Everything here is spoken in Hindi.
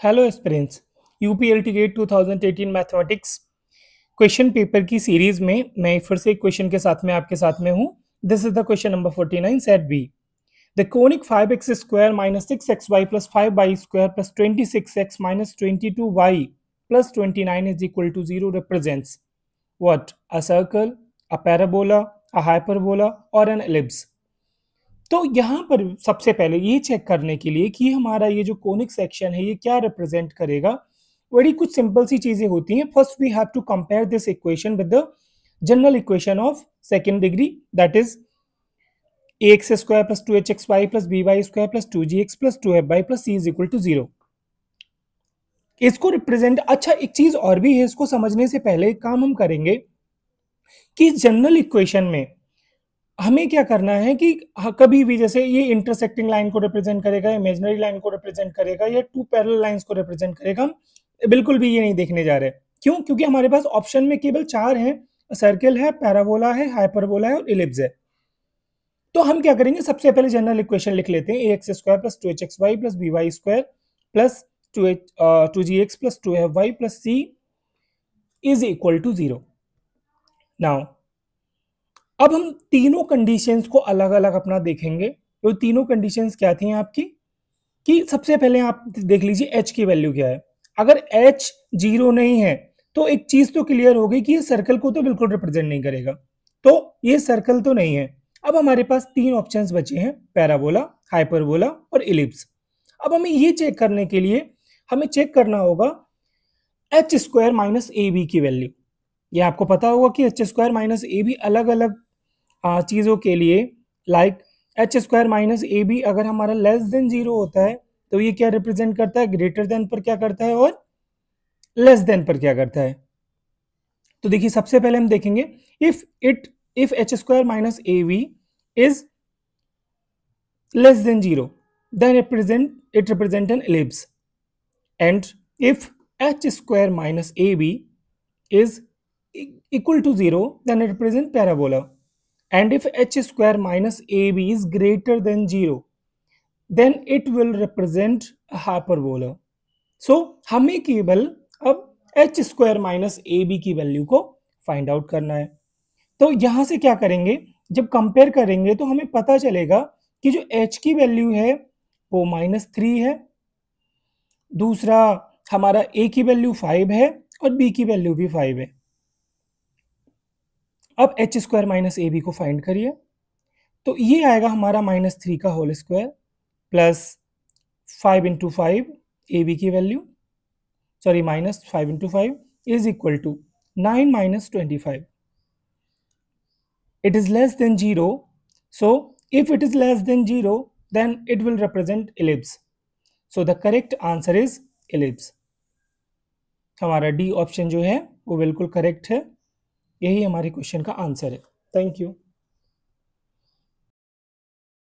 Hello aspirants, UPLT GATE 2018 mathematics question paper की सीरीज में मैं फिर से एक क्वेश्चन के साथ में आपके साथ में हूं। This is the question number 49 set B. The conic 5x square minus 6xy plus 5y square plus 26x minus 22y plus 29 is equal to 0 represents what? A circle, a parabola, a hyperbola और an ellipse। तो यहाँ पर सबसे पहले ये चेक करने के लिए कि हमारा ये जो कोनिक सेक्शन है ये क्या रिप्रेजेंट करेगा, बड़ी कुछ सिंपल सी चीजें होती हैं। First we have to compare this equation with the general equation of second degree, that is ax square plus 2hxy plus by square plus 2gx plus 2fy plus c is equal to 0। इसको रिप्रेजेंट, अच्छा एक चीज और भी है, इसको समझने से पहले एक काम हम करेंगे कि जनरल इक्वेशन में हमें क्या करना है कि कभी भी जैसे ये इंटरसेक्टिंग लाइन को रिप्रेजेंट करेगा, इमेजिनरी लाइन को रिप्रेजेंट करेगा या टू पैरेलल लाइंस को रिप्रेजेंट करेगा, हम बिल्कुल भी ये नहीं देखने जा रहे। क्यों? क्योंकि हमारे पास ऑप्शन में केवल 4 हैं, सर्किल है, पैराबोला है, हाइपरबोला है और इलिप्स है। तो हम क्या करेंगे, सबसे पहले जनरल इक्वेशन लिख लेते हैं। ax square plus 2hxy plus by square plus 2gx plus 2fy plus c is equal to 0। Now अब हम तीनों कंडीशंस को अलग अलग अपना देखेंगे। तो तीनों कंडीशंस क्या थी आपकी, कि सबसे पहले आप देख लीजिए h की वैल्यू क्या है। अगर h 0 नहीं है तो एक चीज तो क्लियर हो गई कि ये सर्कल को तो बिल्कुल रिप्रेजेंट नहीं करेगा, तो ये सर्कल तो नहीं है। अब हमारे पास तीन ऑप्शंस बचे हैं, पैराबोला, हाइपरबोला और इलिप्स। अब हमें ये चेक करने के लिए हमें चेक करना होगा H square minus A B की वैल्यू। ये आपको पता होगा कि H square minus A B अलग अलग चीज़ों के लिए, like H square minus A B अगर हमारा लेस देन 0 होता है तो ये क्या रिप्रेजेंट करता है, ग्रेटर देन पर क्या करता है और लेस देन पर क्या करता है। तो देखिए सबसे पहले हम देखेंगे if H square minus A B is less than 0 then it represent an ellipse, and if h square minus ab is equal to 0 then it represent parabola, and if h square minus ab is greater than 0 then it will represent a hyperbola। so हमें केवल अब h square minus ab की वैल्यू को फाइंड आउट करना है। तो यहां से क्या करेंगे, जब कंपेयर करेंगे तो हमें पता चलेगा कि जो h की वैल्यू है वो -3 है, दूसरा हमारा a की वैल्यू 5 है और b की वैल्यू भी 5 है। अब H square minus A B को फाइंड करिए, तो ये आएगा हमारा -3 का whole square plus 5 into 5 A B की value, sorry -5 into 5 is equal to 9 minus 25। it is less than 0, so if it is less than 0 then it will represent ellipse, so the correct answer is ellipse। हमारा डी ऑप्शन जो है वो बिल्कुल करेक्ट है, यही हमारे क्वेश्चन का आंसर है। Thank you.